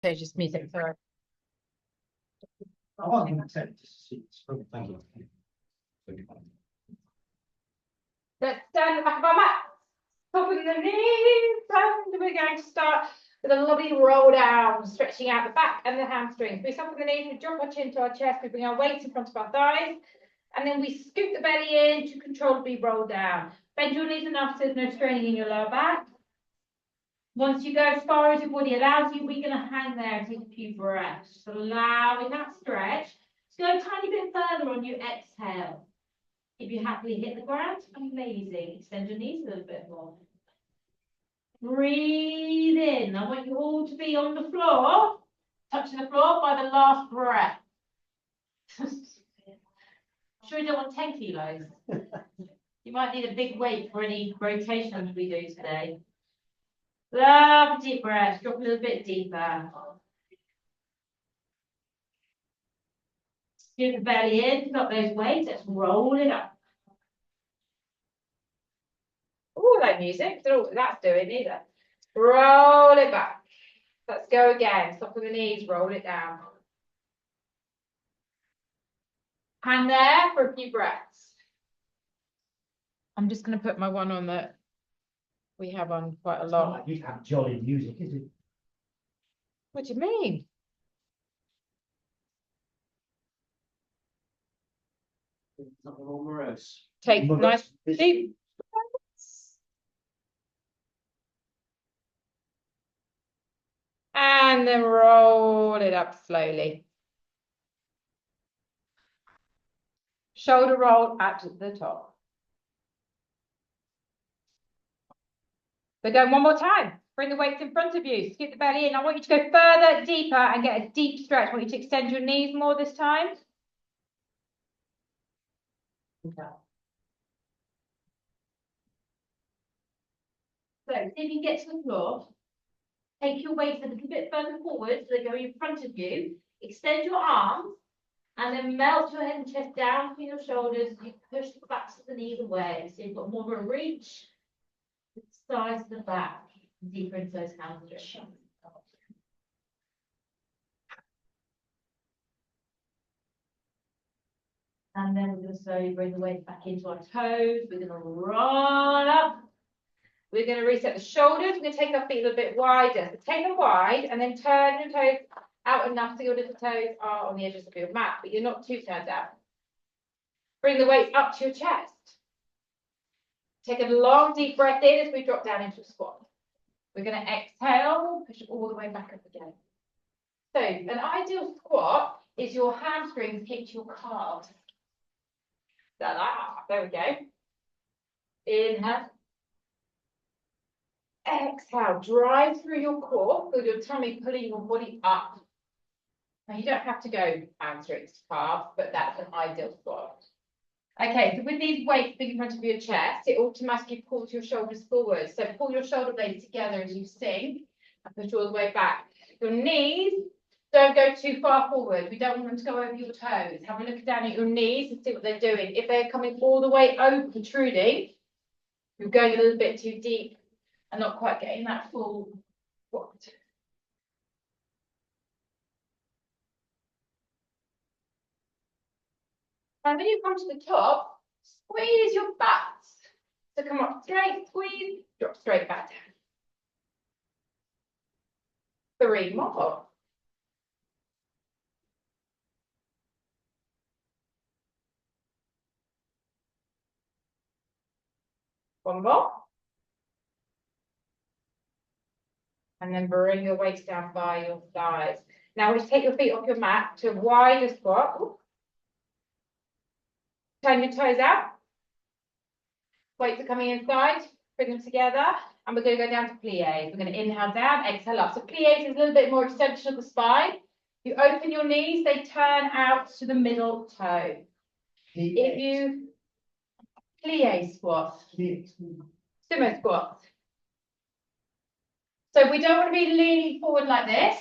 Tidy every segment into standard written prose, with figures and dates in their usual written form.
So just music, sorry. Oh, thank you. Let's stand the back of our mat. Top of the knees. And we're going to start with a lovely roll down, stretching out the back and the hamstrings. We soften the knees, we drop our chin to our chest, we bring our weight in front of our thighs, and then we scoop the belly in to controllably roll down. Bend your knees enough so there's no straining in your lower back. Once you go as far as your body allows you, we're going to hang there and take a few breaths. Just allowing that stretch. Just go a tiny bit further on your exhale. If you happily hit the ground, amazing. Extend your knees a little bit more. Breathe in. I want you all to be on the floor, touching the floor by the last breath. Sure you don't want 10 kilos. You might need a big weight for any rotations we do today. Love a deep breath. Drop a little bit deeper. Scoop the belly in, pick up those weights. Let's roll it up. Oh, that music. Don't know what that's doing either. Roll it back. Let's go again. Stop with the knees. Roll it down. Hang there for a few breaths. I'm just going to put my one on that we have on quite a lot. You have jolly music, is it? What do you mean? It's not all morose. Take nice deep breaths. And then roll it up slowly. Shoulder roll at the top. We're going one more time. Bring the weights in front of you. Scoop the belly in. I want you to go further, deeper, and get a deep stretch. I want you to extend your knees more this time. Okay. So, if you get to the floor, take your weights a little bit further forward so they go in front of you. Extend your arms and then melt your head and chest down from your shoulders. You push the backs of the knees away. So you've got more of a reach. The sides of the back, deeper into those hamstrings. And then we're going to slowly bring the weight back into our toes. We're going to roll up. We're going to reset the shoulders. We're going to take our feet a little bit wider. So take them wide and then turn your toes out enough so your little toes are on the edges of your mat, but you're not too turned out. Bring the weight up to your chest. Take a long, deep breath in as we drop down into a squat. We're going to exhale, push it all the way back up again. So an ideal squat is your hamstrings hit your calves. There we go. Inhale. Exhale. Drive through your core. Feel your tummy pulling your body up. Now you don't have to go hamstrings to calves, but that's an ideal squat. Okay, so with these weights big in front of your chest, it automatically pulls your shoulders forward. So pull your shoulder blades together as you sink and push all the way back. Your knees don't go too far forward. We don't want them to go over your toes. Have a look down at your knees and see what they're doing. If they're coming all the way over, protruding, you're going a little bit too deep and not quite getting that full squat. And when you come to the top, squeeze your butts. So come up straight, squeeze, drop straight back down. 3 more. One more. And then bring your weights down by your thighs. Now we take your feet off your mat to a wider squat. Turn your toes out. Weights are coming inside. Bring them together. And we're going to go down to plies. We're going to inhale down, exhale up. So plies is a little bit more extension of the spine. You open your knees, they turn out to the middle toe. If you plie squat, sumo squat. So we don't want to be leaning forward like this.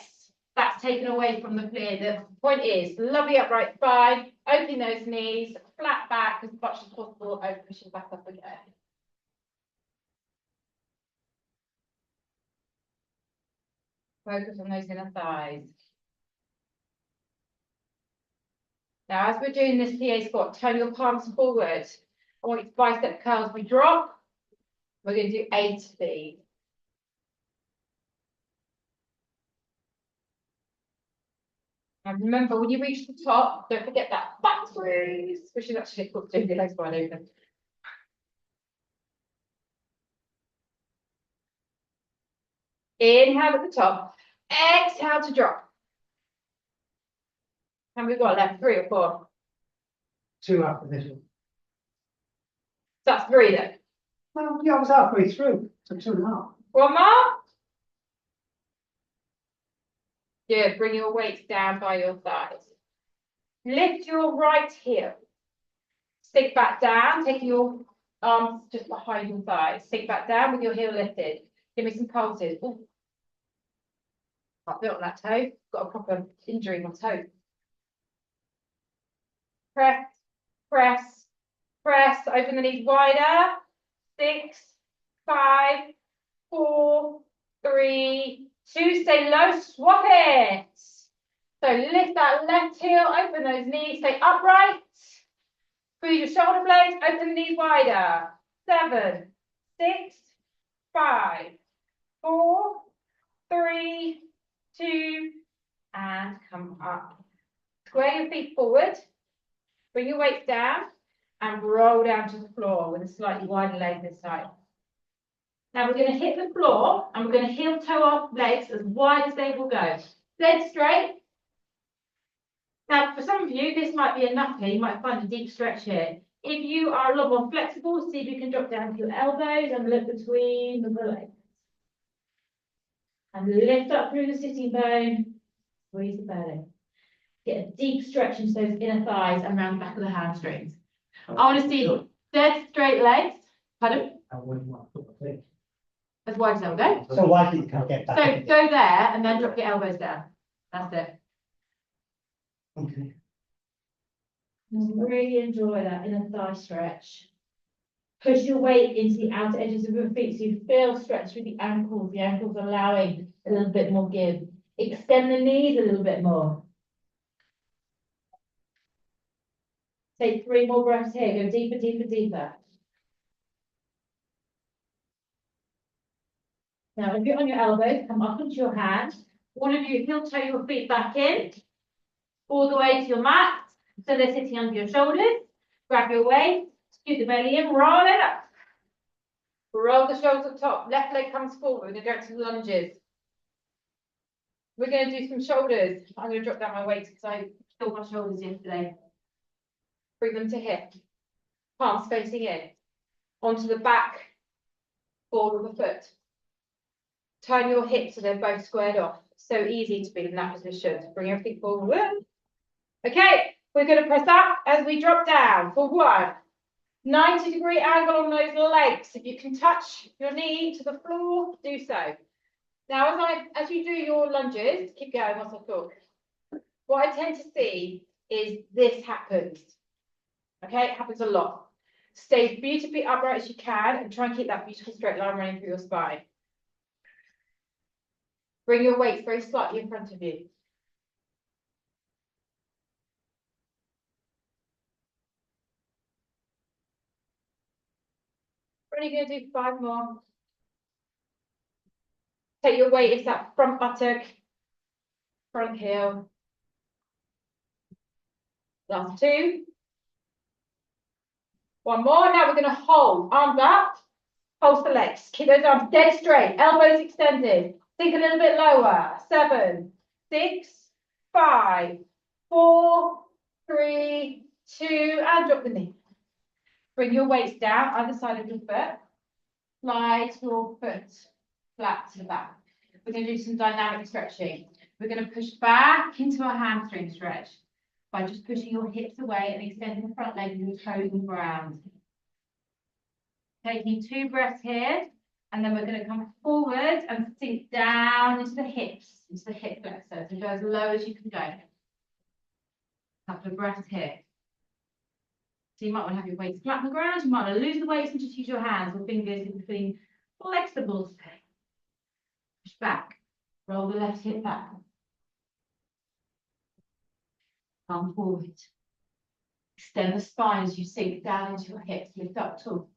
That's taken away from the plie. The point is, lovely upright spine, opening those knees, flat back as much as possible, and pushing back up again. Focus on those inner thighs. Now, as we're doing this PA squat, turn your palms forward. I want you to bicep curls. We drop. We're going to do 8 of these. And remember, when you reach the top, don't forget that back squeeze, which is actually called doing the legs wide open. Inhale at the top. Exhale to drop. And we've got left 3 or 4. 2 after this one. So that's 3 then. Well, yeah, I was halfway through, so 2.5. One more. Good. Bring your weights down by your thighs. Lift your right heel. Sink back down, taking your arms just behind your thighs. Sink back down with your heel lifted. Give me some pulses. Ooh. Can't feel on that toe. Got a proper injury on toe. Press, press, press. Open the knees wider. 6, 5, 4, 3, 2. Stay low. Swap it. So lift that left heel. Open those knees. Stay upright. Squeeze your shoulder blades. Open the knees wider. 7, 6, 5, 4, 3, 2, and come up. Square your feet forward. Bring your weights down and roll down to the floor with a slightly wider leg this time. Now we're going to hit the floor and we're going to heel toe our legs as wide as they will go. Dead straight. Now for some of you, this might be enough here. You might find a deep stretch here. If you are a lot more flexible, see if you can drop down to your elbows and look between the legs. And lift up through the sitting bone. Squeeze the belly. Get a deep stretch into those inner thighs and around the back of the hamstrings. I want to see dead straight legs. Pardon? I wouldn't want to put my feet. As wide as they'll go. So why did you can't get back? So go there and then drop your elbows down. That's it. Okay. Really enjoy that inner thigh stretch. Push your weight into the outer edges of your feet so you feel stretch through the ankles allowing a little bit more give. Extend the knees a little bit more. Take 3 more breaths here. Go deeper, deeper, deeper. Now, if you're on your elbows, come up into your hand. All of you heel toe your feet back in, all the way to your mat. So they're sitting under your shoulders. Grab your waist, scoot the belly in, roll it up. Roll the shoulders up top. Left leg comes forward. We're going to go to the lunges. We're going to do some shoulders. I'm going to drop down my weights because I killed my shoulders yesterday. Bring them to hip. Palms facing in. Onto the back ball of the foot. Turn your hips so they're both squared off. So easy to be in that position. Bring everything forward. Okay, we're going to press up as we drop down for 1. 90-degree angle on those legs. If you can touch your knee to the floor, do so. Now, as you do your lunges, keep going whilst I talk. What I tend to see is this happens. Okay, it happens a lot. Stay beautifully upright as you can and try and keep that beautiful straight line running through your spine. Bring your weights very slightly in front of you. We're only going to do 5 more. Take your weight into that front buttock, front heel. Last 2. 1 more. Now we're going to hold arms up, pulse the legs. Keep those arms dead straight, elbows extended. Sink a little bit lower. 7, 6, 5, 4, 3, 2, and drop the knee. Bring your weights down either side of your foot. Slide your foot flat to the back. We're going to do some dynamic stretching. We're going to push back into a hamstring stretch by just pushing your hips away and extending the front leg with your toes on the ground. Taking 2 breaths here, and then we're going to come forward and sink down into the hips, into the hip flexor. So go as low as you can go. Couple of breaths here. So you might want to have your weights flat on the ground. You might want to lose the weights and just use your hands or fingers in between flexible. Push back. Roll the left hip back. Come forward. Extend the spine as you sink down into your hips. Lift up tall.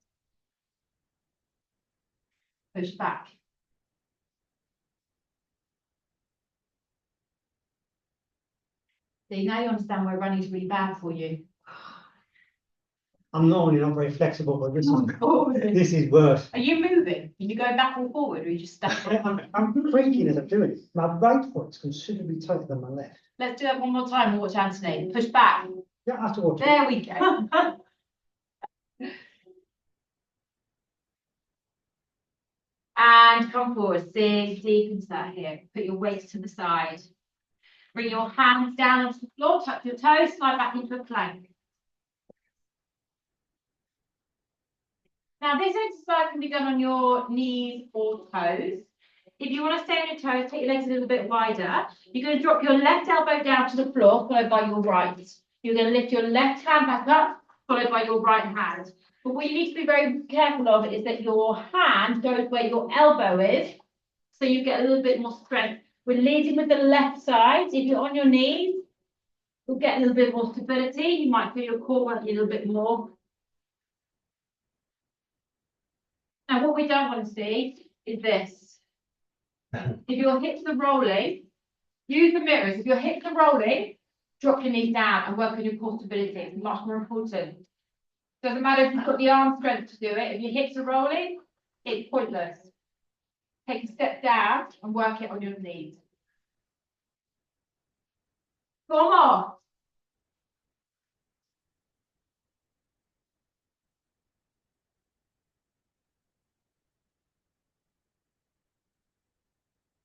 Push back. See, now you understand why running is really bad for you. I'm normally not very flexible, but Oh, this is worse. Are you moving? Can you go back or forward, or are you just stuck? I'm creaking as I'm doing it. My right foot's considerably tighter than my left. Let's do that one more time and watch Anthony. Push back. Yeah, I have to watch it. There we go. And come forward, sink deep into that hip. Put your weight to the side. Bring your hands down onto the floor, tuck your toes, slide back into a plank. Now this exercise can be done on your knees or toes. If you want to stay on your toes, take your legs a little bit wider. You're going to drop your left elbow down to the floor, followed by your right. You're going to lift your left hand back up, followed by your right hand. But what you need to be very careful of is that your hand goes where your elbow is, so you get a little bit more strength. We're leading with the left side. If you're on your knees, you'll get a little bit more stability. You might feel your core work a little bit more. Now, what we don't want to see is this. If your hips are rolling, use the mirrors. If your hips are rolling, drop your knees down and work on your core stability. It's much more important. Doesn't matter if you've got the arm strength to do it. If your hips are rolling, it's pointless. Take a step down and work it on your knees. One more.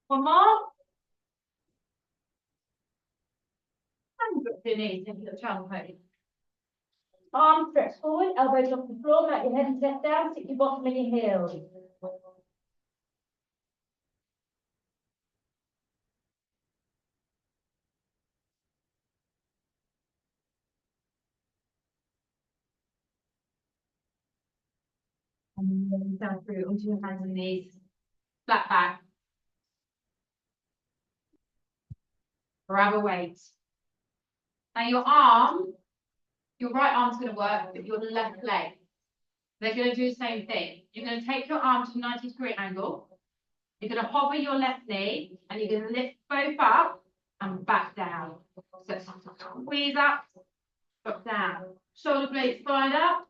One more. And drop your knees into the channel pose. Arms stretch forward, elbows off the floor, let your head step down, stick your bottom in your heels. And then down through onto your hands and knees. Flat back. Grab a weight. Now your right arm's going to work, but your left leg. They're going to do the same thing. You're going to take your arm to a 90-degree angle. You're going to hover your left knee, and you're going to lift both up and back down. So squeeze up, drop down. Shoulder blades slide up,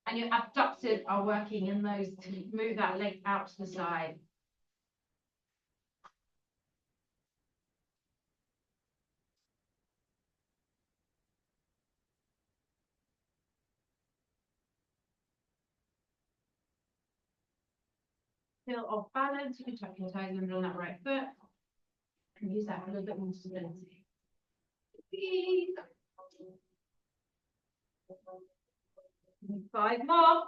and your abductors are working in those to move that leg out to the side. Feel off balance, you can tuck your toes under on that right foot and use that for a little bit more stability. 5 more.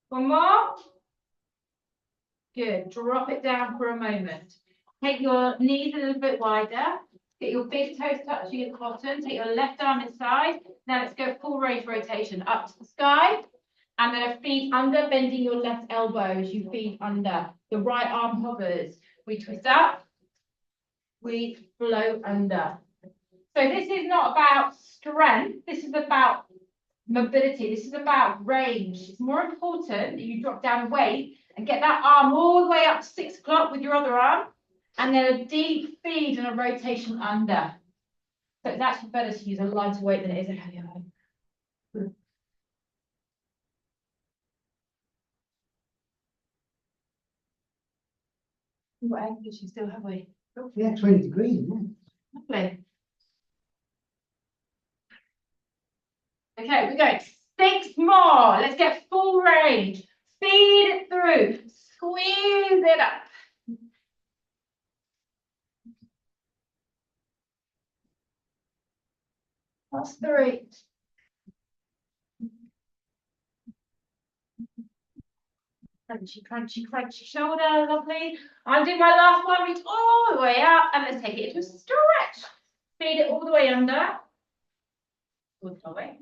One more. Good. Drop it down for a moment. Take your knees a little bit wider. Get your big toes touching the bottom. Take your left arm inside. Now let's go full range rotation up to the sky. And then feet under, bending your left elbow as you feet under. The right arm hovers. We twist up. We float under. So this is not about strength. This is about mobility. This is about range. It's more important that you drop down weight and get that arm all the way up to 6 o'clock with your other arm, and then a deep feed and a rotation under. So it's actually better to use a lighter weight than it is a heavier one. What angle does she still have we? Yeah, 20 degrees. Yeah. Lovely. Okay, we're going 6 more. Let's get full range. Feed it through. Squeeze it up. That's 3. Crunchy, crunchy, crunchy shoulder, lovely. I'll do my last one, reach all the way up, and let's take it into a stretch. Feed it all the way under. Good way.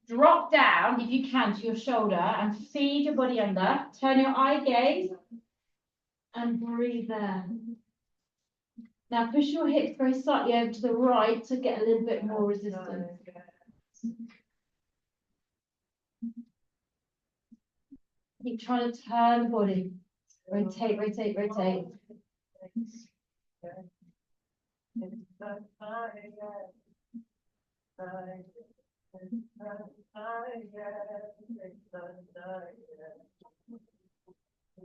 Drop down, if you can, to your shoulder and feed your body under. Turn your eye gaze and breathe there. Now push your hips very slightly over to the right to get a little bit more resistance. Keep trying to turn the body. Rotate, rotate, rotate.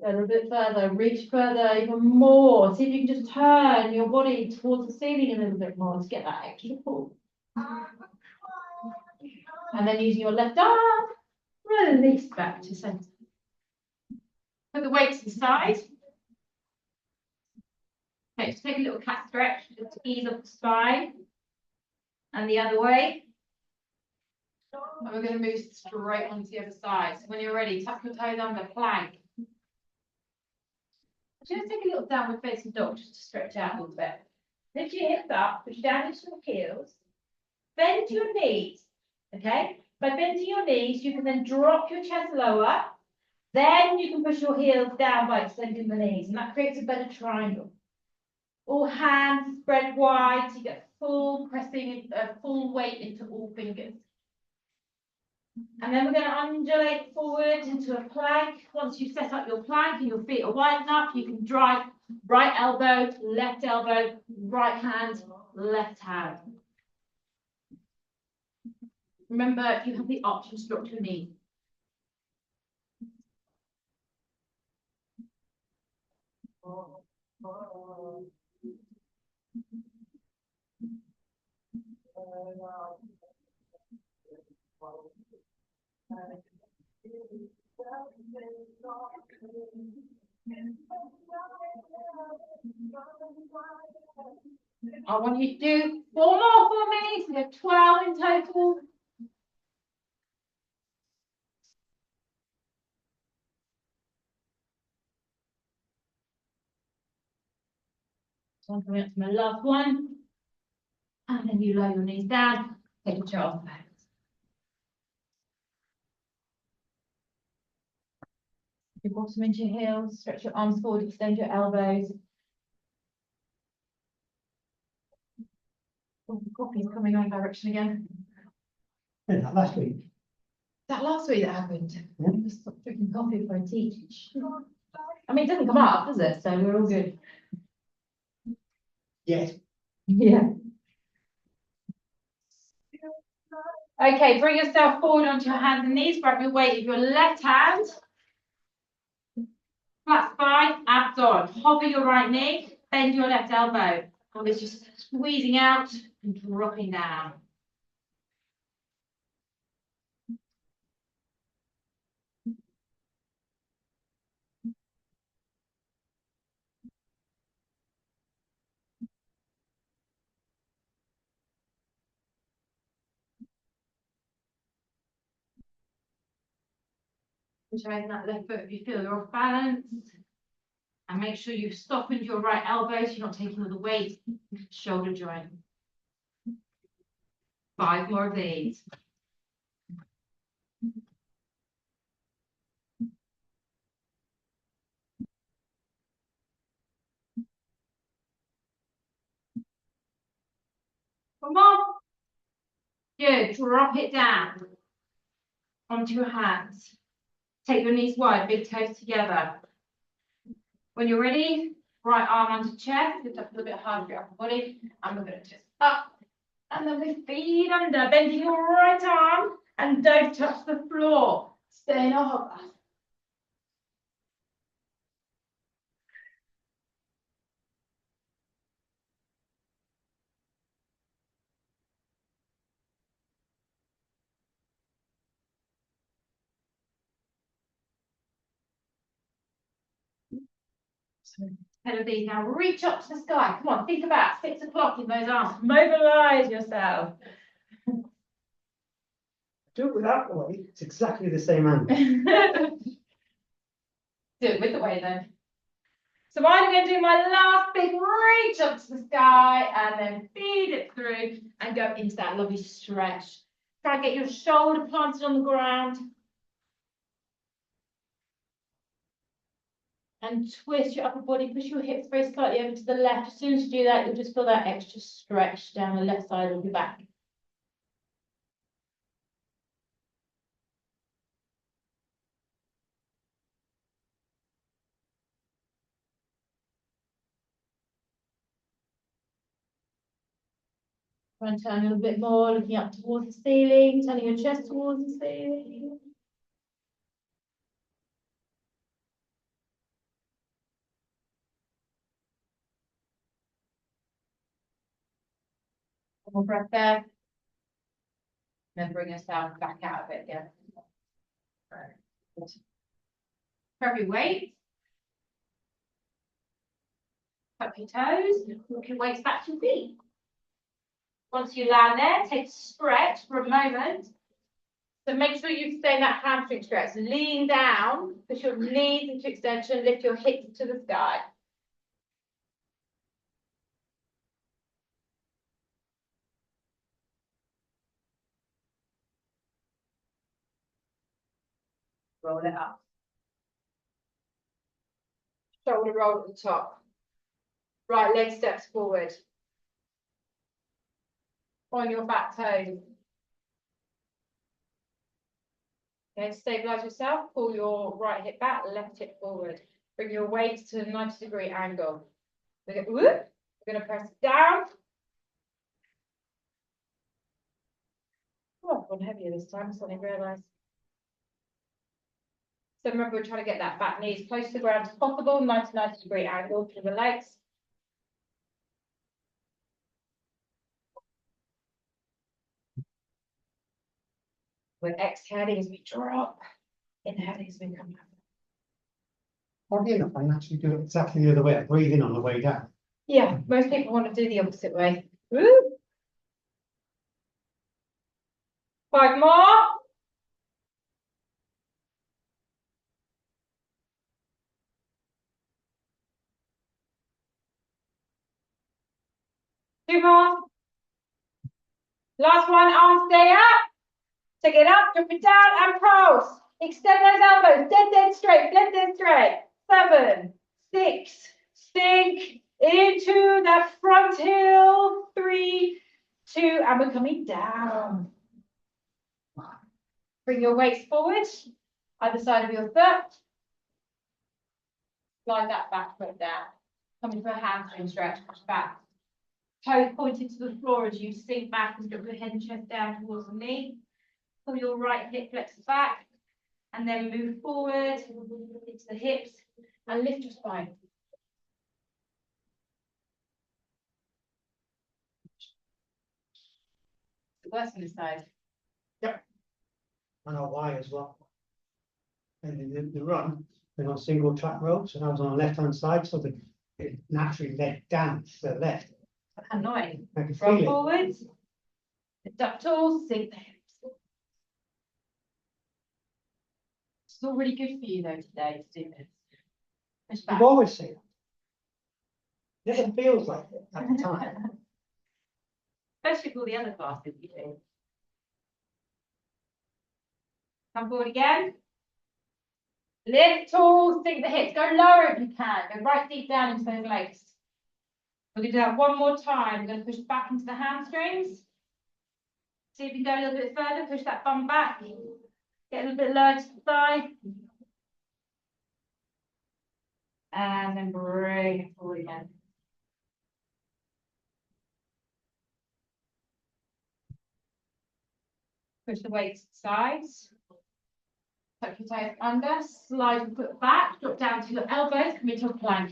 A little bit further, reach further, even more. See if you can just turn your body towards the ceiling a little bit more to get that extra pull. And then using your left arm, release back to center. Put the weight to the side. Okay, just take a little cat stretch just to ease up the spine. And the other way. And we're going to move straight onto the other side. So when you're ready, tuck your toes under, plank. Just take a little downward facing dog just to stretch out a little bit. Lift your hips up, push down into your heels. Bend your knees, okay? By bending your knees, you can then drop your chest lower. Then you can push your heels down by extending the knees, and that creates a better triangle. All hands spread wide, so you get full pressing, full weight into all fingers. And then we're going to undulate forward into a plank. Once you've set up your plank and your feet are wide enough, you can drive right elbow, right hand, left hand. Remember, you have the option to drop to your knee. I want you to do 4 more for me, so we have 12 in total. So I'm coming up to my last one. And then you lower your knees down, take your arms back. Your bottom into your heels, stretch your arms forward, extend your elbows. Oh, the coffee's coming on direction again. Yeah, that last week. That last week that happened. Yeah. I just stopped drinking coffee before I teach. I mean, it doesn't come up, does it? So we're all good. Yes. Yeah. Okay, bring yourself forward onto your hands and knees. Grab your weight of your left hand. Flat spine, abs on. Hover your right knee. Bend your left elbow. And it's just squeezing out and dropping down. Raising that left foot if you feel you're off balance. And make sure you've softened your right elbow so you're not taking all the weight. Shoulder joint. 5 more of these. Come on. Good. Drop it down onto your hands. Take your knees wide, big toes together. When you're ready, right arm under chest, lift up a little bit harder your upper body, and we're going to just up. And then we feed under, bending your right arm, and don't touch the floor. Stay in a hover. So 10 of these. Now reach up to the sky. Come on, think about 6 o'clock in those arms. Mobilize yourself. Do it without the weight. It's exactly the same angle. Do it with the weight then. So I'm going to do my last big reach up to the sky and then feed it through and go into that lovely stretch. Try and get your shoulder planted on the ground. And twist your upper body, push your hips very slightly over to the left. As soon as you do that, you'll just feel that extra stretch down the left side of your back. Try and turn a little bit more, looking up towards the ceiling, turning your chest towards the ceiling. One more breath there. Then bring yourself back out of it again. Grab your weight. Tuck your toes, walk your weights back to your feet. Once you land there, take a stretch for a moment. So make sure you stay in that hamstring stretch. Lean down, push your knees into extension, lift your hips to the sky. Roll it up. Shoulder roll at the top. Right leg steps forward. On your back toes. Okay, stabilize yourself. Pull your right hip back, left hip forward. Bring your weight to a 90-degree angle. We're going to press down. Oh, I've gone heavier this time, suddenly realised. So remember, we're trying to get that back knee as close to the ground as possible, 90-degree angle through the legs. We're exhaling as we drop, inhaling as we come up. Oddly enough, I actually do it exactly the other way. I breathe in on the way down. Yeah, most people want to do the opposite way. Woo! 5 more. Two more. Last one, arms stay up. Take it up, drop it down, and pulse. Extend those elbows, dead straight, dead straight. 7, 6, sink into that front heel. 3, 2, and we're coming down. Bring your weights forward, either side of your foot. Slide that back foot down. Coming to a hamstring stretch, push back. Toes pointed to the floor as you sink back and drop your head and chest down towards the knee. Pull your right hip flexor back and then move forward into the hips and lift your spine. Worse on this side. Yep. I know why as well. And the run, they're on single track ropes, and I was on the left hand side, so it naturally led down to the left. Annoying. I could Roll feel it. forward. Abductors, sink the hips. It's all really good for you though today to do this. Push back. You've always seen it. It feels like it at the time. Especially for all the other classes you do. Come forward again. Lift tall, sink the hips. Go lower if you can. Go right deep down into those legs. We're going to do that one more time. We're going to push back into the hamstrings. See if you can go a little bit further. Push that bum back. Get a little bit lower to the thigh. And then bring it forward again. Push the weight to the sides. Tuck your toes under. Slide your foot back. Drop down to your elbows. Come into a plank.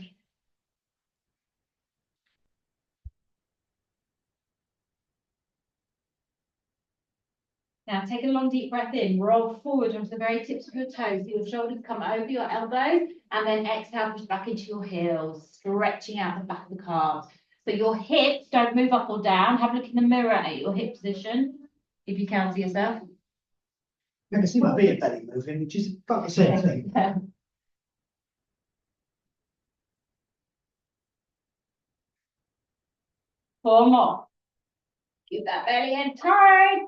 Now take a long deep breath in, roll forward onto the very tips of your toes, so your shoulders come over your elbows, and then exhale, push back into your heels, stretching out the back of the calves. So your hips don't move up or down. Have a look in the mirror at your hip position, if you can see yourself. I can see my beer belly moving, which is about the same thing. 4 more. Keep that belly in tight.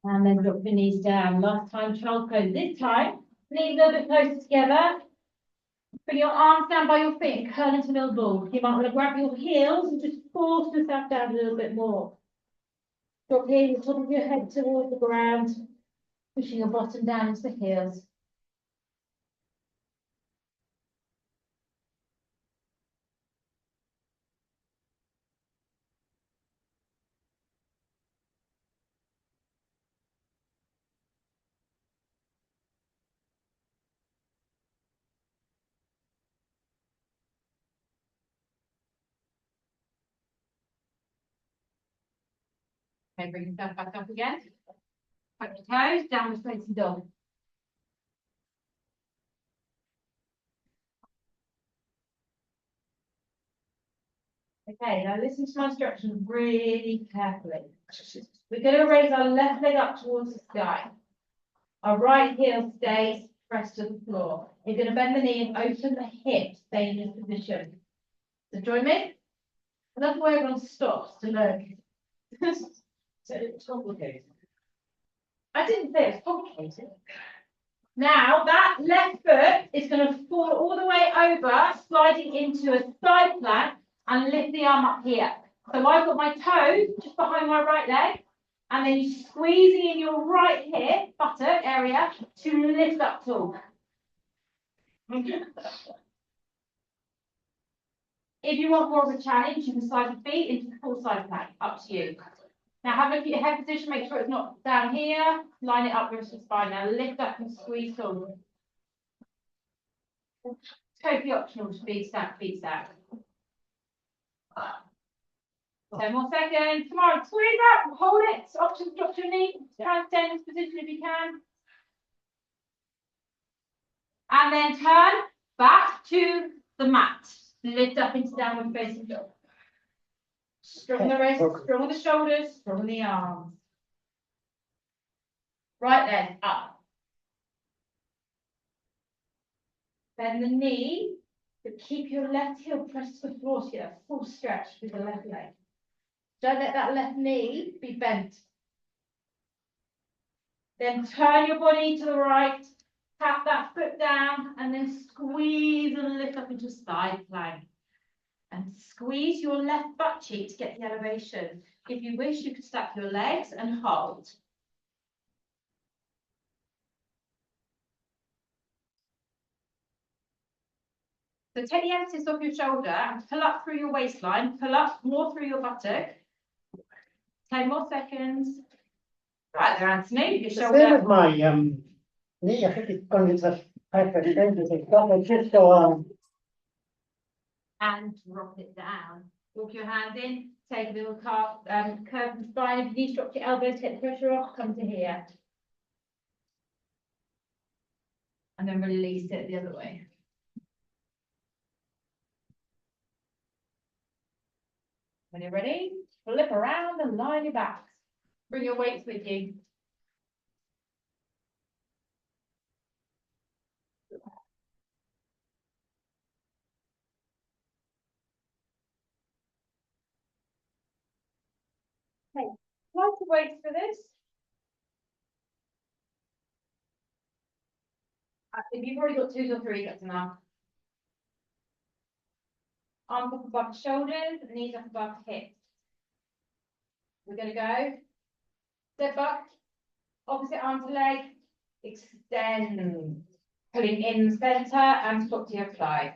And then drop the knees down. Last time, child pose. This time, knees a little bit closer together. Bring your arms down by your feet and curl into a little ball. You might want to grab your heels and just force yourself down a little bit more. Drop the top of your head towards the ground, pushing your bottom down into the heels. Okay, bring yourself back up again. Tuck your toes, downward facing dog. Okay, now listen to my instructions really carefully. We're going to raise our left leg up towards the sky. Our right heel stays pressed to the floor. You're going to bend the knee and open the hip, stay in this position. So join me. Another way everyone stops to look. So it's complicated. I didn't say it's complicated. Now that left foot is going to fall all the way over, sliding into a side plank and lift the arm up here. So I've got my toes just behind my right leg, and then you're squeezing in your right hip, buttock area, to lift up tall. If you want more of a challenge, you can slide your feet into full side plank, up to you. Now have a look at your head position, make sure it's not down here, line it up with the spine. Now lift up and squeeze tall. Totally optional to be stacked, feet stacked. 10 more seconds. Come on, squeeze up, hold it, option, drop your knee, try and stay in this position if you can. And then turn back to the mat. Lift up into downward facing dog. Strong the wrists, strong the shoulders, strong the arms. Right leg up. Bend the knee, but keep your left heel pressed to the floor to get a full stretch with the left leg. Don't let that left knee be bent. Then turn your body to the right, tap that foot down, and then squeeze and lift up into side plank. And squeeze your left butt cheek to get the elevation. If you wish, you could stack your legs and hold. So take the emphasis off your shoulder and pull up through your waistline, pull up more through your buttock. 10 more seconds. Right there, Anthony, your shoulder. Same with my knee, I think it's gone into hyperextension. It's got to just go on. And drop it down. Walk your hands in, take a little calf, curve the spine. If you need to drop your elbows, take the pressure off, come to here. And then release it the other way. When you're ready, flip around and lie your backs. Bring your weights with you. Okay, lots of weights for this. If you've already got 2s or 3s, that's enough. Arms up above the shoulders, knees up above the hips. We're going to go. Step up, opposite arm to leg, extend. Pulling in the centre and stop to your side.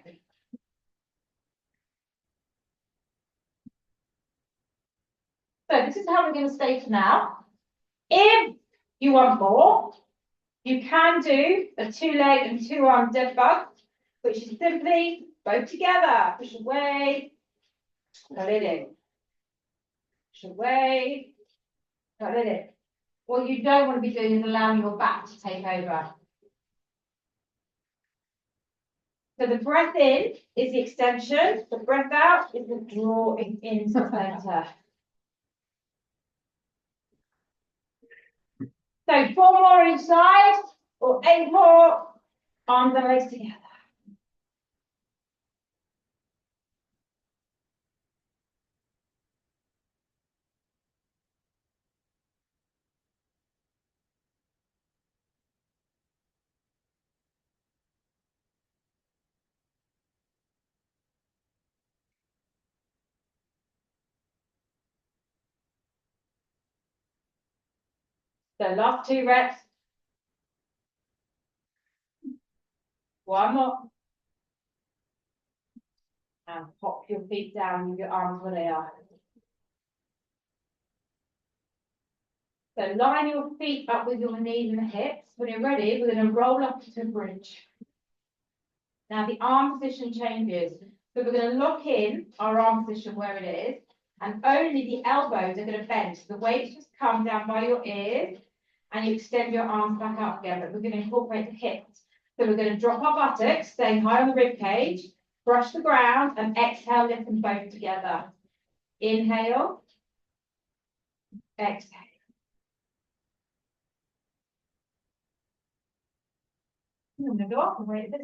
So this is how we're going to stay for now. If you want more, you can do a 2-leg and 2-arm dead bug, which is simply both together. Push away, pull it in. Push away, pull it in. What you don't want to be doing is allowing your back to take over. So the breath in is the extension, the breath out is the drawing into the center. So 4 more each side, or 8 more, arms and legs together. So last 2 reps. 1 more. And pop your feet down with your arms where they are. So line your feet up with your knees and hips. When you're ready, we're going to roll up to a bridge. Now the arm position changes. So we're going to lock in our arm position where it is, and only the elbows are going to bend. So the weights just come down by your ears, and you extend your arms back out again. But we're going to incorporate the hips. So we're going to drop our buttocks, staying high on the rib cage, brush the ground, and exhale, lift them both together. Inhale, exhale. I'm going to go up and wait this.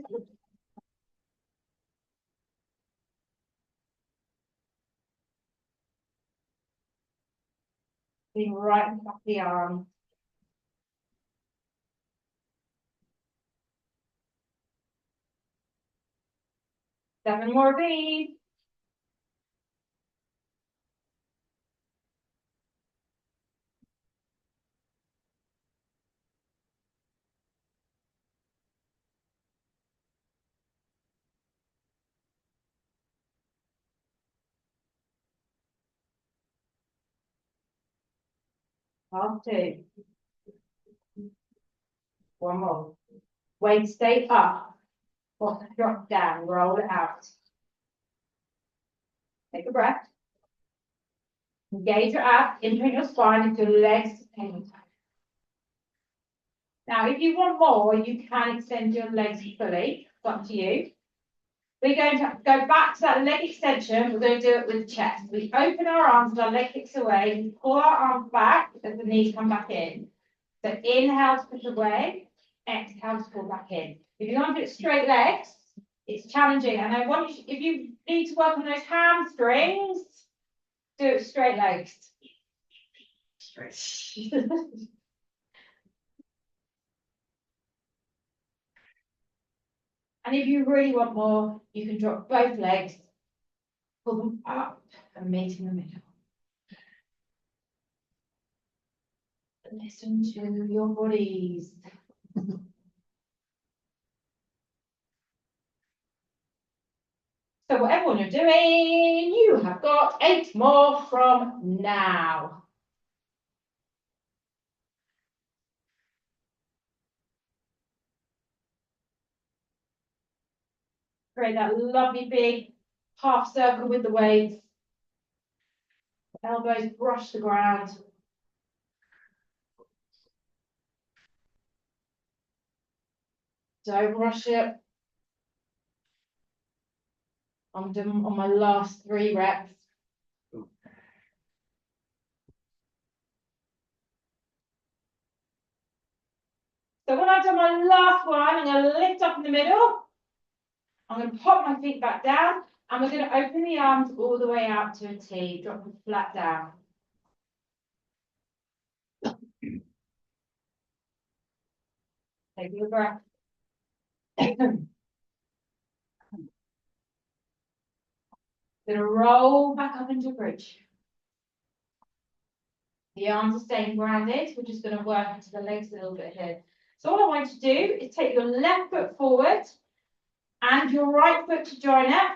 Being right in the back of the arm. Seven more of these. Last 2. 1 more. Weight stay up. Or drop down. Roll it out. Take a breath. Engage your abs, imprint your spine into your legs. Now, if you want more, you can extend your legs fully. It's up to you. We're going to go back to that leg extension. We're going to do it with the chest. We open our arms, our leg kicks away. We pull our arms back as the knees come back in. So inhale to push away. Exhale to pull back in. If you want to do it straight legs, it's challenging. And I want you, if you need to work on those hamstrings, do it straight legs. And if you really want more, you can drop both legs, pull them up and meet in the middle. Listen to your bodies. So whatever you're doing, you have got 8 more from now. Create that lovely big half circle with the weights. Elbows brush the ground. Don't rush it. I'm doing on my last 3 reps. So when I've done my last one, I'm going to lift up in the middle. I'm going to pop my feet back down, and we're going to open the arms all the way out to a T. Drop them flat down. Take your breath. Going to roll back up into a bridge. The arms are staying grounded. We're just going to work into the legs a little bit here. So all I want you to do is take your left foot forward and your right foot to join it.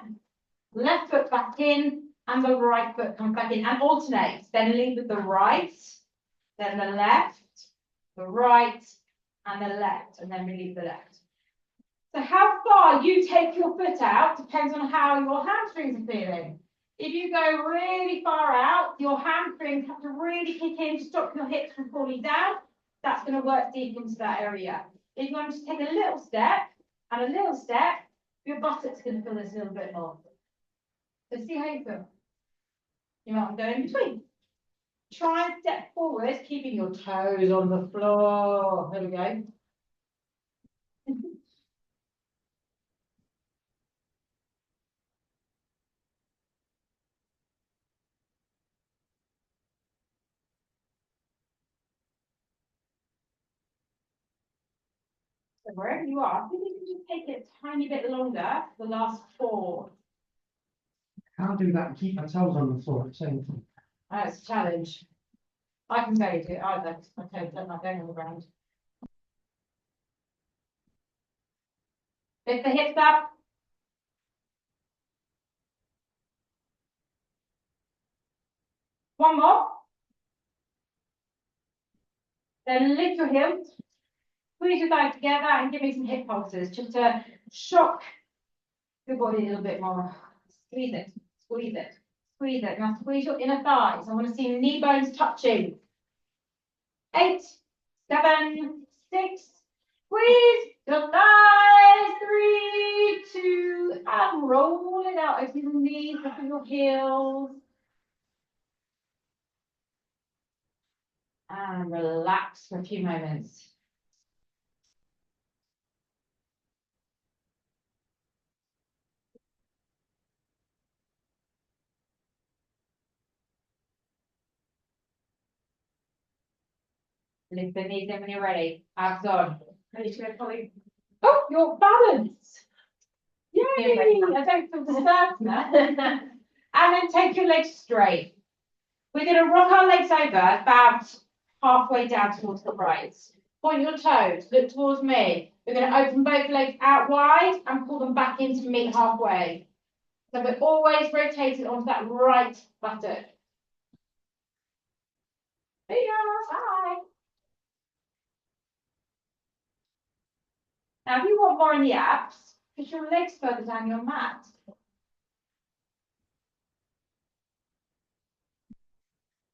Left foot back in and the right foot comes back in and alternates. Then lead with the right, then the left, the right, and the left, and then release the left. So how far you take your foot out depends on how your hamstrings are feeling. If you go really far out, your hamstrings have to really kick in to stop your hips from falling down. That's going to work deep into that area. If you want to take a little step and a little step, your buttocks going to feel this a little bit more. So see how you feel. You might want to go in between. Try and step forward, keeping your toes on the floor. There we go. So wherever you are, I think you can just take it a tiny bit longer for the last 4. Can't do that and keep my toes on the floor at the same time. It's a challenge. I can barely do it either, because my toes don't like going on the ground. Lift the hips up. One more. Then lift your heels. Squeeze your thighs together and give me some hip pulses just to shock your body a little bit more. Squeeze it, squeeze it, squeeze it. Now squeeze your inner thighs. I want to see knee bones touching. 8, 7, 6. Squeeze your thighs. 3, 2, and roll it out. Open your knees, open your heels. And relax for a few moments. Lift the knees in when you're ready. Abs on. Ready to go, Polly? Oh, you're balanced. Yay! I don't feel disturbed now. And then take your legs straight. We're going to rock our legs over about halfway down towards the right. Point your toes, look towards me. We're going to open both legs out wide and pull them back in to meet halfway. So we're always rotating onto that right buttock. There you are. Hi. Now, if you want more in the abs, push your legs further down your mat.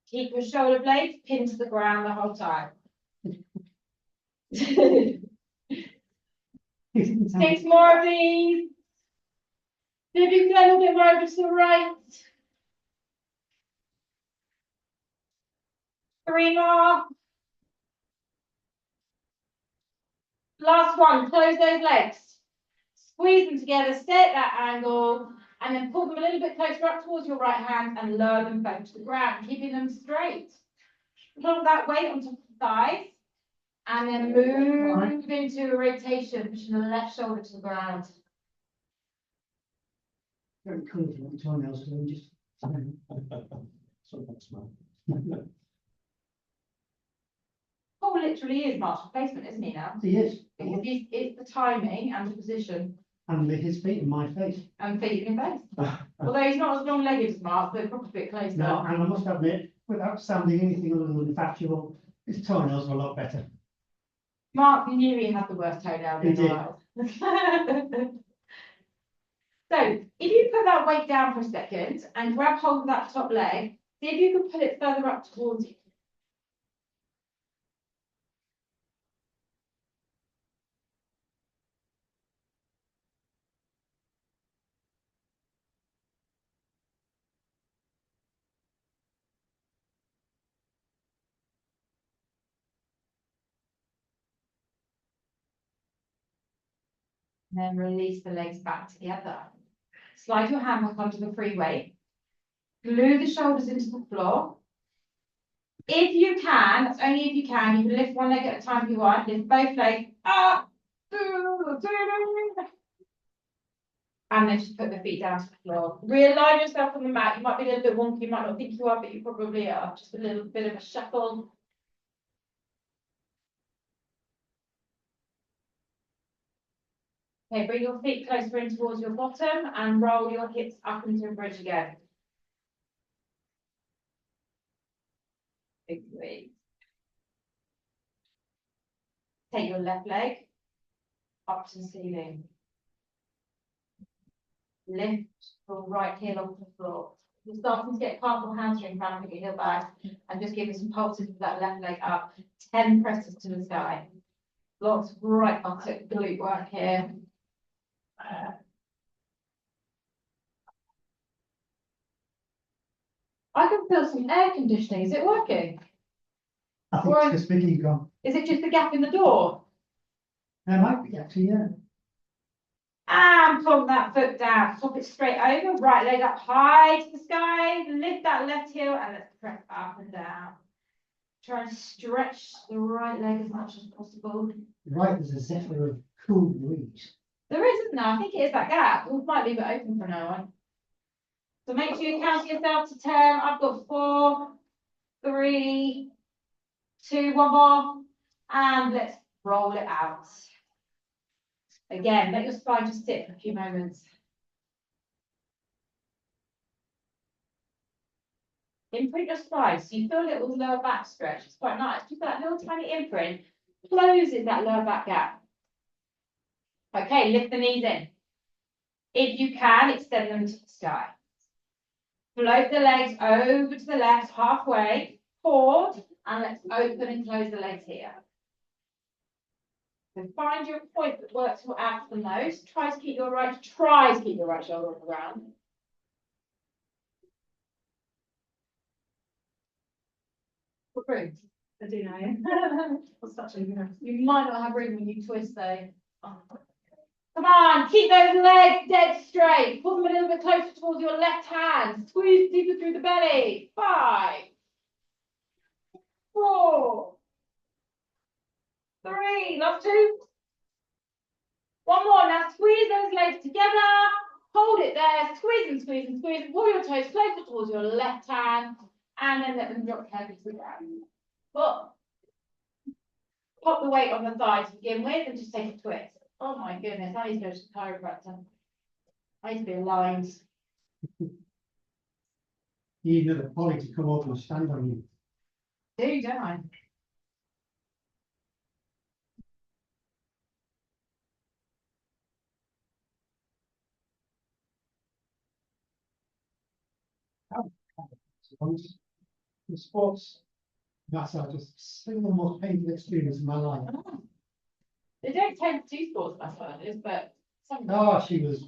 Keep your shoulder blades pinned to the ground the whole time. 6 more of these. If you can go a little bit more over to the right. 3 more. Last one, close those legs. Squeeze them together, stay at that angle, and then pull them a little bit closer up towards your right hand and lower them both to the ground, keeping them straight. Put that weight on top of the thighs, and then move into a rotation, pushing the left shoulder to the ground. Very cool if you want toenails, so we just. So that's smart. Paul literally is martial placement, isn't he now? He is. Because it's the timing and the position. And with his feet in my face. And feet in your face. Although he's not as long-legged as Mark, but probably a bit closer. No, and I must admit, without sounding anything other than factual, his toenails are a lot better. Mark knew he had the worst toenails in the world. So, if you put that weight down for a second and grab hold of that top leg, see if you can pull it further up towards you. And then release the legs back together. Slide your hand back onto the free weight. Glue the shoulders into the floor. If you can, that's only if you can lift one leg at a time if you want, lift both legs up. And then just put the feet down to the floor. Realign yourself on the mat. You might be a little bit wonky, you might not think you are, but you probably are. Just a little bit of a shuffle. Okay, bring your feet closer in towards your bottom and roll your hips up into a bridge again. Big squeeze. Take your left leg up to the ceiling. Lift your right heel off the floor. You're starting to get carpal hamstring cramp, put your heel back and just give me some pulses with that left leg up. 10 presses to the sky. Lots of right buttock glute work here. I can feel some air conditioning. Is it working? I think Or- it's the speaking gone. Is it just the gap in the door? There might be actually, yeah. And plonk that foot down, top it straight over, right leg up high to the sky, lift that left heel and let's press up and down. Try and stretch the right leg as much as possible. Right, there's a zephyr of cool breeze. There isn't now, I think it is that gap. We might leave it open for now on. So make sure you count yourself to 10. I've got 4, 3, 2, one more. And let's roll it out. Again, let your spine just sit for a few moments. Imprint your spine, so you feel a little lower back stretch. It's quite nice. Just that little tiny imprint closes that lower back gap. Okay, lift the knees in. If you can, extend them to the sky. Float the legs over to the left halfway, pause, and let's open and close the legs here. So find your point that works for abs the most. Try to keep your right shoulder on the ground. What room? I do know. What's such a you might not have room when you twist though. Oh. Come on, keep those legs dead straight. Pull them a little bit closer towards your left hand. Squeeze deeper through the belly. 5, 4, 3, last 2. One more, now squeeze those legs together. Hold it there, squeeze and squeeze and squeeze. Pull your toes closer towards your left hand. And then let them drop heavily to the ground. But pop the weight on the thigh to begin with and just take a twist. Oh my goodness, I need to go to the chiropractor. I need to be aligned. You need another poly to come over and stand on you. Do, don't I? The sports, that's our just single most painful experience in my life. Oh. They don't tend to do sports massages, but some Oh, she was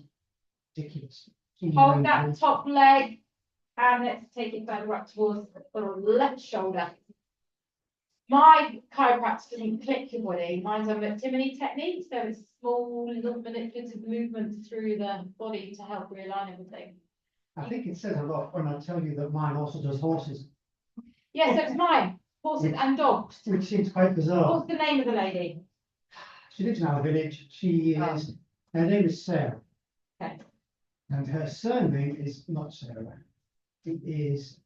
ridiculous. hold that top leg and let's take it further up towards the left shoulder. My chiropractor doesn't click your body. Mine's a Timony technique, so it's small little manipulative movements through the body to help realign everything. I think it says a lot when I tell you that mine also does horses, Yes, that's mine. Horses and dogs. which seems quite bizarre. What's the name of the lady? She lives in our village. She is, her name is Sarah. Okay. And her surname is not Sarah. It is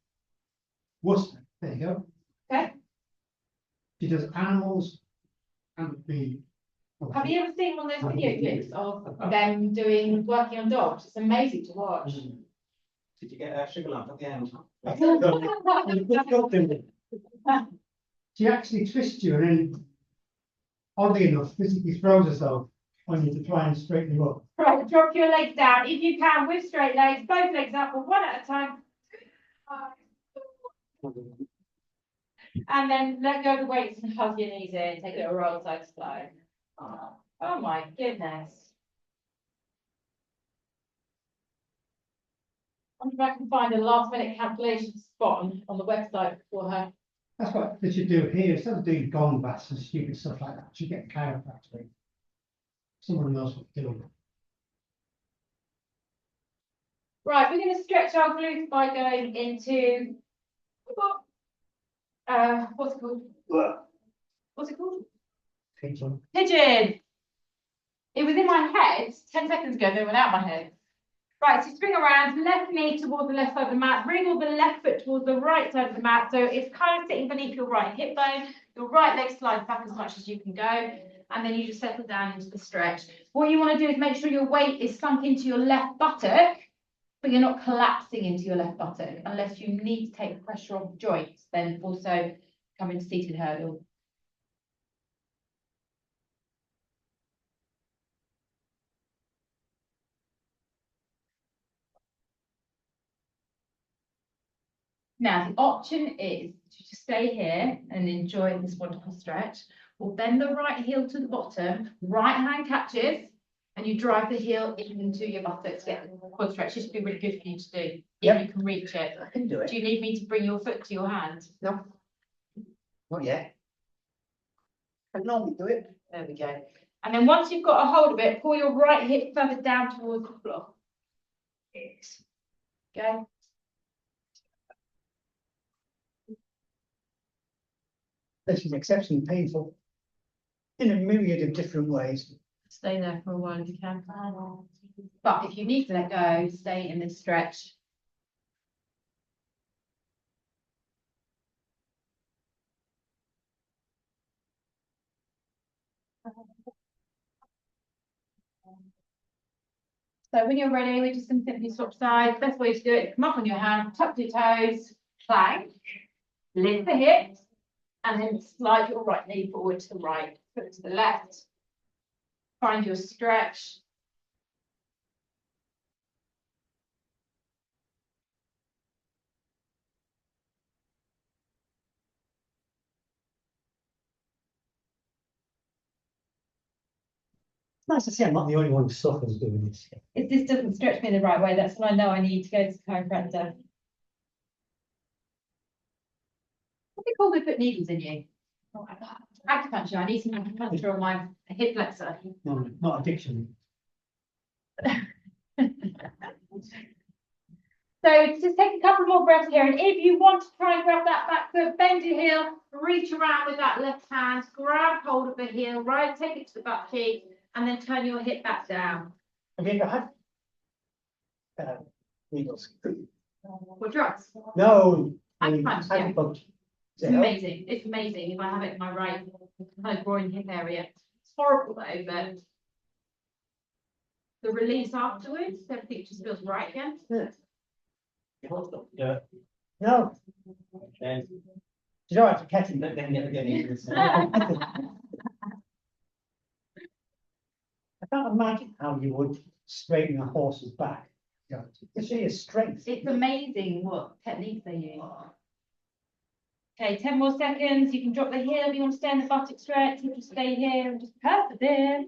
Worcester. There you go. Okay. She does animals and the. Have you ever seen one of those video clips of them working on dogs? It's amazing to watch. Did you get a sugar lump at the end? She actually twists you and then, oddly enough, physically throws herself on you to try and straighten you up. Right, drop your legs down. If you can, with straight legs, both legs up, one at a time. And then let go of the weights and hug your knees in. Take a little roll side to side. Oh my goodness. I wonder if I can find a last minute calculation spot on the website for her. That's what they should do here. Instead of doing gong baths and stupid stuff like that, you get a chiropractor. Someone knows what to do. Right, we're going to stretch our glutes by going into what's it called? What's it called? Pigeon. Pigeon. It was in my head 10 seconds ago, then it went out my head. Right, so swing around, left knee towards the left side of the mat, wriggle the left foot towards the right side of the mat. So it's kind of sitting beneath your right hip bone. Your right leg slides back as much as you can go. And then you just settle down into the stretch. What you want to do is make sure your weight is sunk into your left buttock, but you're not collapsing into your left buttock unless you need to take the pressure off the joints. Then also come into seated hurdle. Now, the option is to just stay here and enjoy this wonderful stretch, or bend the right heel to the bottom, right hand catches, and you drive the heel into your buttocks, get the quad stretch. This would be really good for you to do, if Yep. you can reach it. I can do Do you need me to bring your foot to your hand? No. Not yet. I normally do it. There we go. And then once you've got a hold of it, pull your right hip further down towards the floor. Yes. Okay. This is exceptionally painful in a myriad of different ways. Stay there for a while if you can. But if you need to let go, stay in this stretch. So when you're ready, we're just going to simply swap sides. Best way to do it, come up on your hand, tuck your toes, plank, lift the hips, and then slide your right knee forward to the right, foot to the left. Find your stretch. Nice to see I'm not the only one who suffers doing this. If this doesn't stretch me the right way, that's when I know I need to go to the chiropractor. What do they call they put needles in you? Acupuncture. I need some acupuncture on my hip flexor. No, not addiction. So just take a couple more breaths here, and if you want to try and grab that back foot, bend your heel, reach around with that left hand, grab hold of the heel, right, take it to the butt cheek, and then turn your hip back down. Have you ever had needles? Or drugs. No. Acupuncture, yeah. Acupuncture. It's amazing. It's amazing if I have it in my right kind of groin hip area. It's horrible though, but the release afterwards, everything just feels right again. Yeah. Yeah. No. And You don't have to catch it. then never get into this. I can't imagine how you would straighten a horse's back. Yeah. It's really a strength. It's amazing what techniques they use. Okay, 10 more seconds. You can drop the heel if you want to stay in the buttock stretch. You just stay here and just persevere.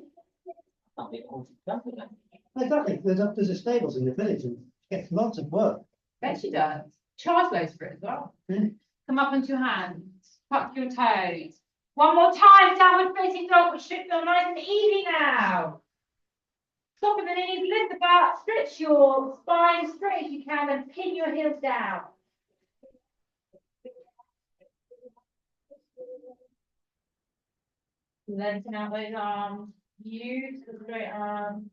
Exactly. There's a stables in the village and gets lots of work. Bet she does. Charge loads for it as well. Mm. Come up onto your hands. Tuck your toes. One more time. Downward facing dog, which should feel nice and easy now. Soften the knees, lift the butt, stretch your spine straight as you can, and pin your heels down. Lengthen out those arms. Use the straight arm.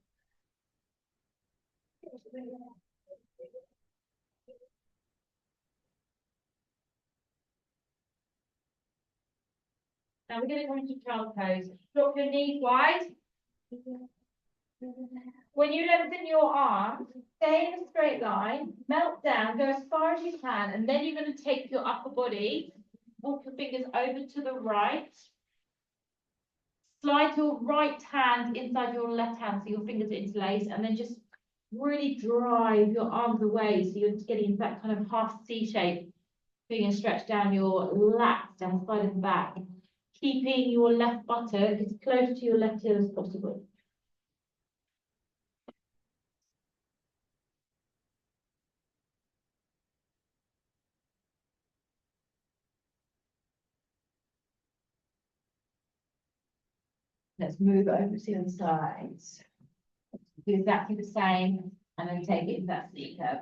Now we're going to come into child's pose. Drop your knees wide. When you lengthen your arms, stay in a straight line, melt down, go as far as you can, and then you're going to take your upper body, walk your fingers over to the right. Slide your right hand inside your left hand so your fingers interlace, and then just really drive your arms away so you're getting into that kind of half C shape. Finger stretch down your lats, down the side of the back. Keeping your left buttock as close to your left heel as possible. Let's move over to the other sides. Do exactly the same, and then take it into that C curve.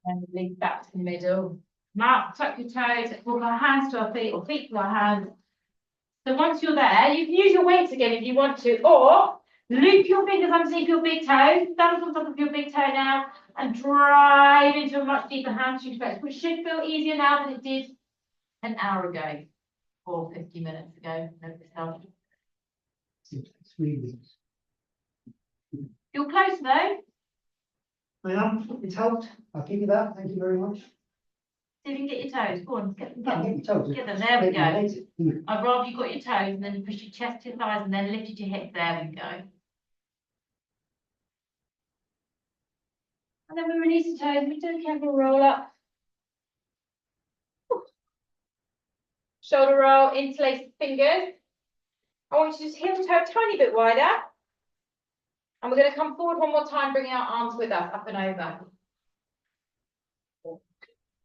And release back to the middle. Mark, tuck your toes, walk our hands to our feet or feet to our hands. So once you're there, you can use your weights again if you want to, or loop your fingers underneath your big toe, thumbs on top of your big toe now, and drive into a much deeper hamstring stretch, which should feel easier now than it did an hour ago or 50 minutes ago. Hope this helps. 3 weeks. You're close though. I am. It's helped. I'll give you that. Thank you very much. See if you can get your toes. Go on, get them. Can't get your toes. Get them. There we Get my go. legs in. I'd rather you got your toes and then you push your chest to your thighs and then lifted your hips. There we go. And then we release the toes. We do a careful roll up. Shoulder roll, interlace the fingers. I want you to just heel toe a tiny bit wider. And we're going to come forward one more time, bringing our arms with us, up and over.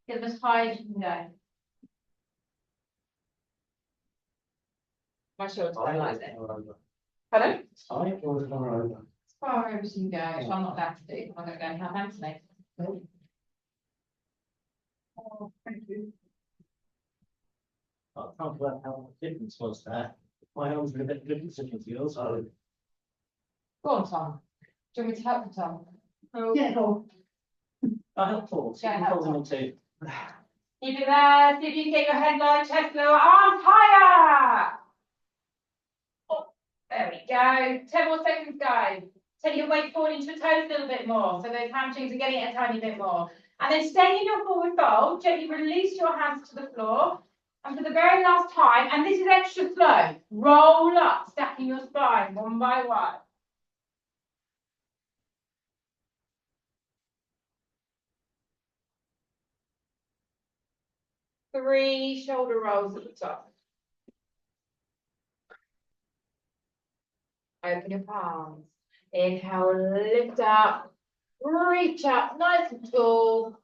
Get them as high as you can go. My shoulders don't like that. Pardon? High or far over? As far over as you can go, which I'm not allowed to do. I'm not going to go and have Anthony. Oh, thank you. I can't work out what the difference was there. My arms were a bit different to yours, so. Go on, Tom. Do you want me to help you, Tom? Oh. Yeah, go. I help Paul, so you can hold on to. Keep it there. See if you can get your head low, chest lower, arms higher. Oh, there we go. 10 more seconds, guys. Take your weight forward into your toes a little bit more. So those hamstrings are getting a tiny bit more. And then stay in your forward fold. Gently release your hands to the floor. And for the very last time, and this is extra slow, roll up, stacking your spine one by one. Three shoulder rolls at the top. Open your palms. Inhale, lift up, reach up, nice and tall.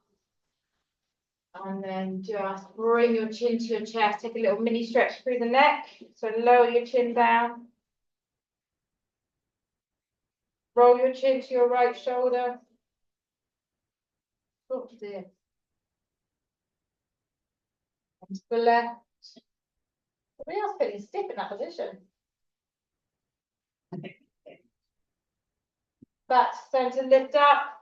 And then just bring your chin to your chest. Take a little mini stretch through the neck. So lower your chin down. Roll your chin to your right shoulder. Drop to the and to the left. Everybody else feeling stiff in that position. But center lift up.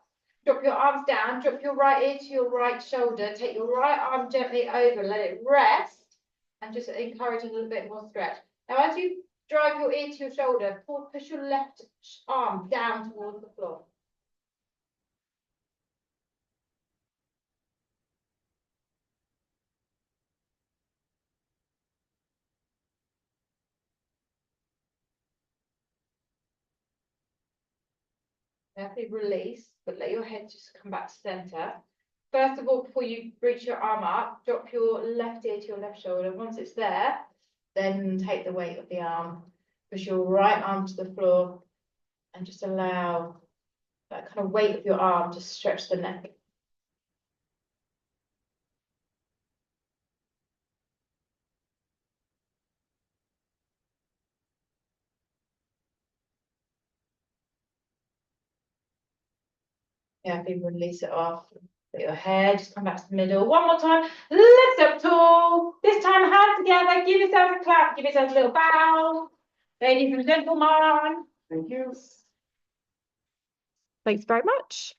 Drop your arms down, drop your right ear to your right shoulder, take your right arm gently over, let it rest, and just encourage a little bit more stretch. Now, as you drive your ear to your shoulder, push your left arm down towards the floor. Carefully release, but let your head just come back to center. First of all, before you reach your arm up, drop your left ear to your left shoulder. Once it's there, then take the weight of the arm. Push your right arm to the floor and just allow that kind of weight of your arm to stretch the neck. Yeah, people release it off. Put your head, just come back to the middle. One more time. Lift up tall. This time, hands together. Give yourself a clap. Give yourself a little bow. Ladies and gentlemen. Thank you. Thanks very much.